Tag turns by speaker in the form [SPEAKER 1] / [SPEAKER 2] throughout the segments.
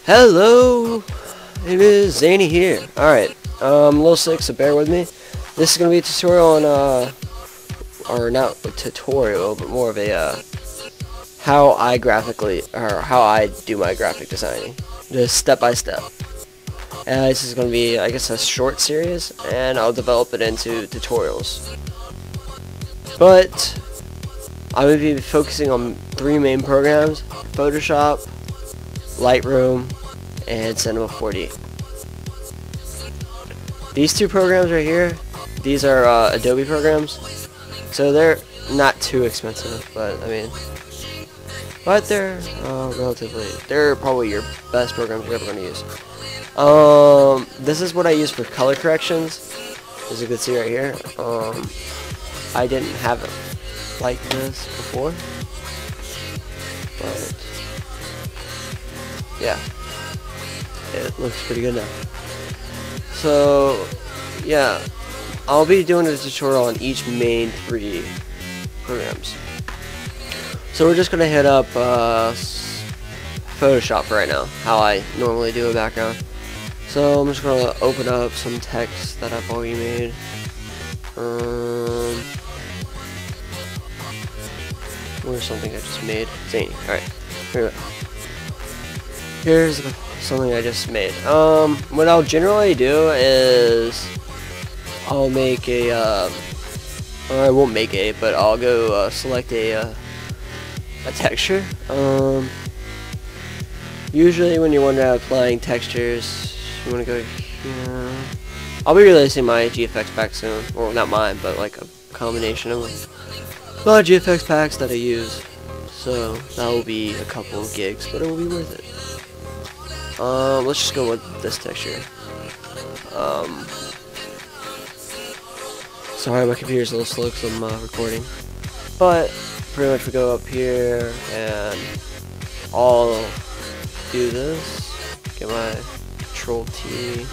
[SPEAKER 1] Hello, it is Zaney here. Alright, I'm a little sick, so bear with me. This is going to be a tutorial on, or not a tutorial, but more of a, how I do my graphic designing. Just step by step. And this is going to be, I guess, a short series, and I'll develop it into tutorials. But I'm going to be focusing on 3 main programs: Photoshop, Lightroom, and Cinema 4D. These 2 programs right here, these are Adobe programs, so they're not too expensive, but I mean, they're they're probably your best programs you're ever going to use. This is what I use for color corrections, as you can see right here. I didn't have it like this before, but yeah, it looks pretty good now. So yeah, I'll be doing a tutorial on each main 3 programs. So we're just gonna hit up Photoshop right now, how I normally do a background. So I'm just gonna open up some text that I've already made. Where's something I just made? Zaney. Alright, here we go. Here's something I just made. What I'll generally do is I'll make a, or I won't make a, but I'll go select a texture. Usually when you want to applying textures, you want to go here. I'll be releasing my GFX pack soon. Well, not mine, but like a combination of a lot of GFX packs that I use. So that will be a couple of gigs, but it will be worth it. Let's just go with this texture. Sorry, my computer's a little slow because I'm recording. But pretty much we go up here and I'll do this. Get my Control T.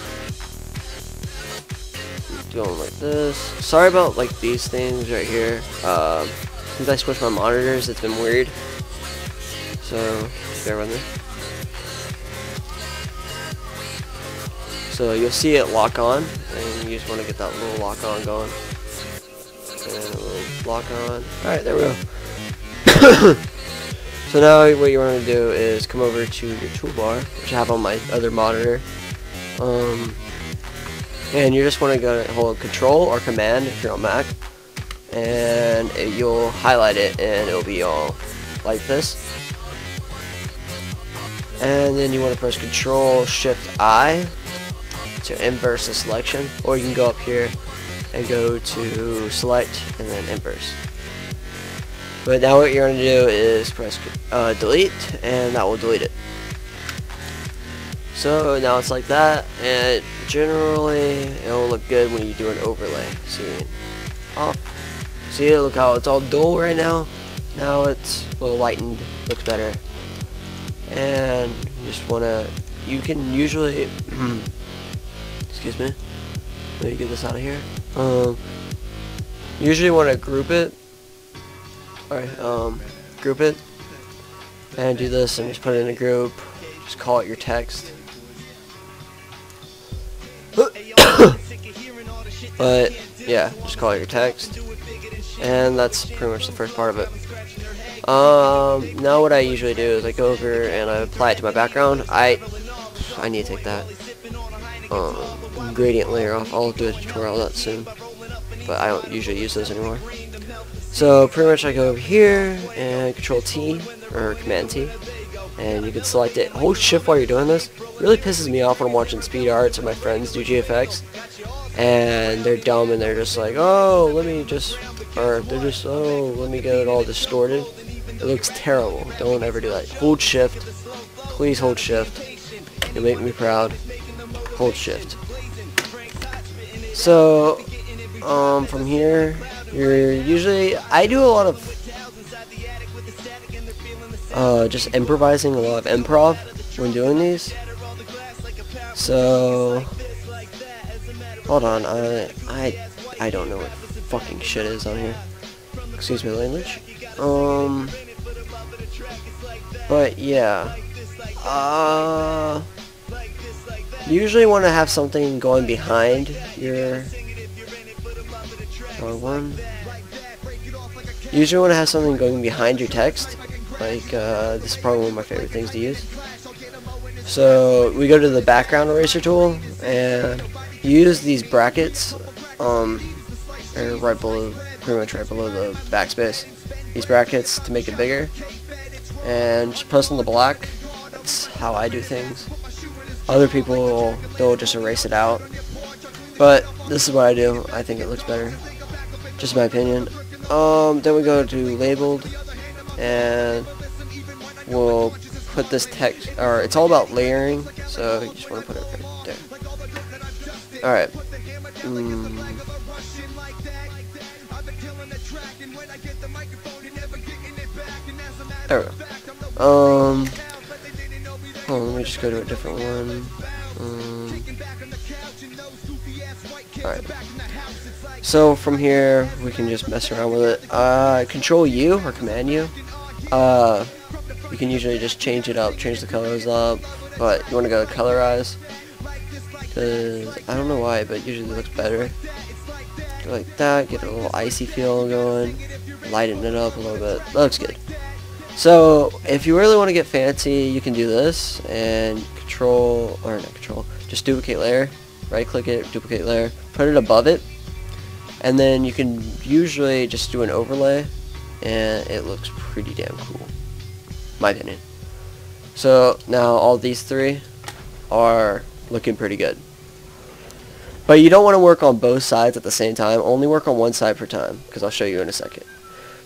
[SPEAKER 1] Do them like this. Sorry about like these things right here. Since I switched my monitors, it's been weird. So bear with me. So you'll see it lock on, and you just want to get that little lock on going. And a little lock on. Alright, there we go. So now what you want to do is come over to your toolbar, which I have on my other monitor. And you just want to go hold Control or Command if you're on Mac. And you'll highlight it, and it'll be all like this. And then you want to press Control Shift I to inverse the selection, or you can go up here and go to select and then inverse. But now what you're going to do is press delete, and that will delete it. So now it's like that, and generally it'll look good when you do an overlay. See, look how it's all dull right now. Now it's a little lightened, looks better. And you just wanna, you can usually excuse me, let me get this out of here. Usually want to group it. Alright, group it and do this and just put it in a group. Just call it your text. But yeah, just call it your text, and that's pretty much the first part of it. Now what I usually do is I go over and I apply it to my background. I need to take that gradient layer off. I'll do a tutorial on that soon, but I don't usually use those anymore. So pretty much I go over here and Control T or Command T, and you can select it. Hold Shift while you're doing this. It really pisses me off when I'm watching speed arts or my friends do GFX, and they're dumb and they're just like, oh, let me just, or they're just, oh, let me get it all distorted. It looks terrible. Don't ever do that. Hold Shift. Please hold Shift. You'll make me proud. Hold Shift. So, from here, you're usually, I do a lot of just improvising, a lot of improv when doing these. So hold on, I don't know what fucking shit is on here. Excuse my language. But yeah. You usually want to have something going behind your one. You usually want to have something going behind your text. Like this is probably one of my favorite things to use. So we go to the background eraser tool and use these brackets, right below, pretty much right below the backspace. These brackets to make it bigger, and just press on the black. That's how I do things. Other people, they'll just erase it out, but this is what I do. I think it looks better, just my opinion. Then we go to labeled, and we'll put this text, or it's all about layering, so you just want to put it right there. Alright. There we go. Hold on, let me just go to a different one. Alright. So from here, we can just mess around with it. Control U or Command U. You can usually just change it up, change the colors up, but you want to go to colorize, because I don't know why, but usually it looks better. Go like that, get a little icy feel going, lighten it up a little bit. That looks good. So if you really want to get fancy, you can do this and just duplicate layer, right click it, duplicate layer, put it above it, and then you can usually just do an overlay, and it looks pretty damn cool, my opinion. So now all these three are looking pretty good, but you don't want to work on both sides at the same time. Only work on one side per time, because I'll show you in a second.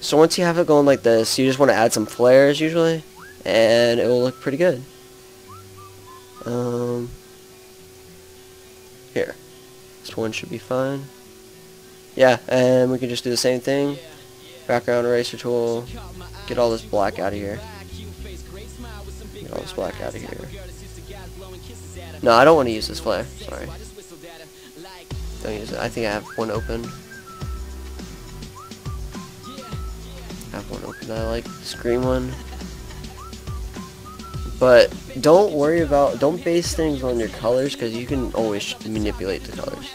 [SPEAKER 1] So once you have it going like this, you just want to add some flares usually, and it will look pretty good. Here, this one should be fine. Yeah, and we can just do the same thing. Background eraser tool, get all this black out of here. Get all this black out of here. No, I don't want to use this flare, sorry. Don't use it. I think I have one open. I like this green one. But don't worry about, don't base things on your colors, because you can always manipulate the colors.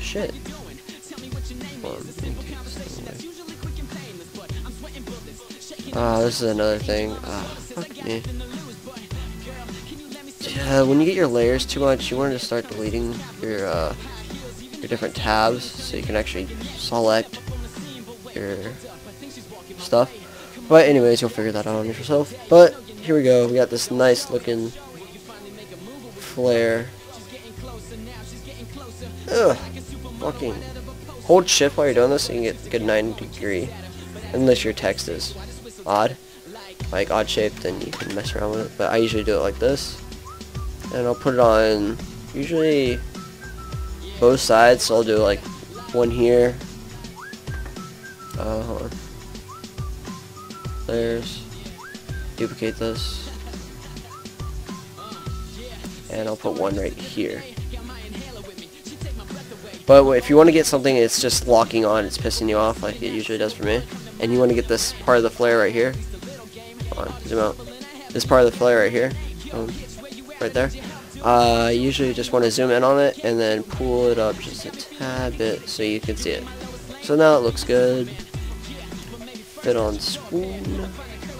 [SPEAKER 1] Shit. This is another thing. Fuck me. Yeah, when you get your layers too much, you want to start deleting your different tabs, so you can actually select your stuff. But anyways, you'll figure that out on yourself. But here we go. We got this nice looking flare. Ugh. Fucking hold shift while you're doing this so you can get a good 90 degree. Unless your text is odd, like odd shaped, then you can mess around with it. But I usually do it like this, and I'll put it on usually both sides. So I'll do like one here. Hold on. There's duplicate this, and I'll put one right here. But if you want to get something that's just locking on, it's pissing you off like it usually does for me, and you want to get this part of the flare right here, hold on, zoom out, this part of the flare right here, right there, you usually just want to zoom in on it and then pull it up just a tad bit so you can see it. So now it looks good. Fit on screen,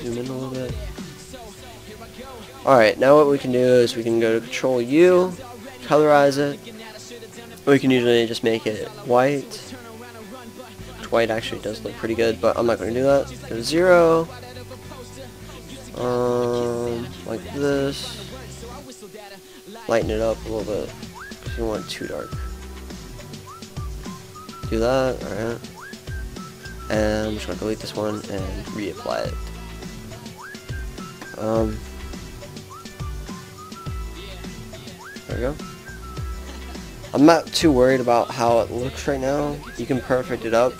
[SPEAKER 1] zoom in a little bit. Alright, now what we can do is we can go to Control U, colorize it. We can usually just make it white. White actually does look pretty good, but I'm not going to do that. Go to 0. Like this. Lighten it up a little bit, because you want it too dark. Do that, alright. And I'm just going to delete this one and reapply it. There we go. I'm not too worried about how it looks right now. You can perfect it up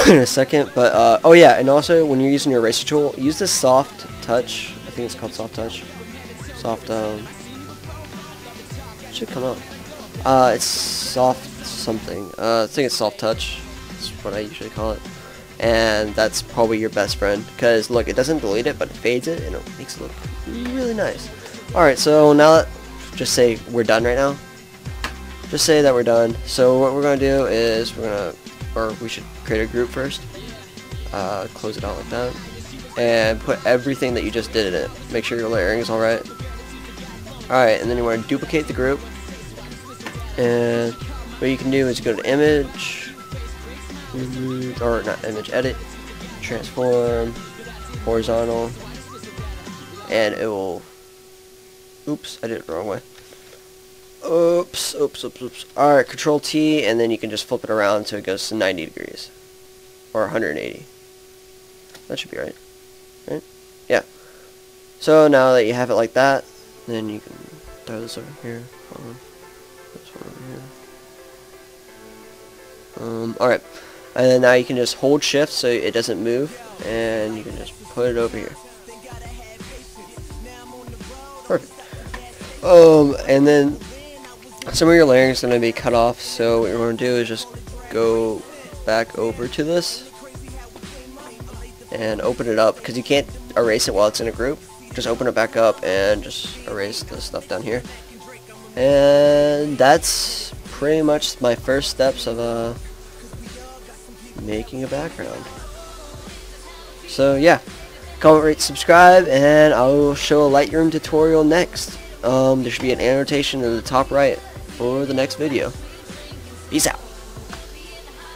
[SPEAKER 1] in a second, but oh yeah, and also when you're using your eraser tool, use this soft touch. I think it's called soft touch. Soft, should come up. It's soft something. I think it's soft touch. That's what I usually call it. And that's probably your best friend, because look, it doesn't delete it, but it fades it, and it makes it look really nice. Alright, so now that, just say we're done right now. Just say that we're done. So what we're going to do is we should create a group first. Close it out like that. And put everything that you just did in it. Make sure your layering is alright. Alright, and then you want to duplicate the group. And what you can do is go to image, or not image, edit, transform, horizontal, and it will, oops, I did it the wrong way. Oops. Alright, Control T, and then you can just flip it around so it goes to 90 degrees. Or 180. That should be right. Right? Yeah. So now that you have it like that, then you can throw this over here. Hold on. This one over here. Alright. And then now you can just hold shift so it doesn't move, and you can just put it over here. Perfect. And then some of your layering is going to be cut off, so what you're going to do is just go back over to this and open it up, because you can't erase it while it's in a group. Just open it back up and just erase the stuff down here. And that's pretty much my first steps of making a background. So yeah, comment, rate, subscribe, and I will show a Lightroom tutorial next. There should be an annotation in the top right for the next video. Peace out.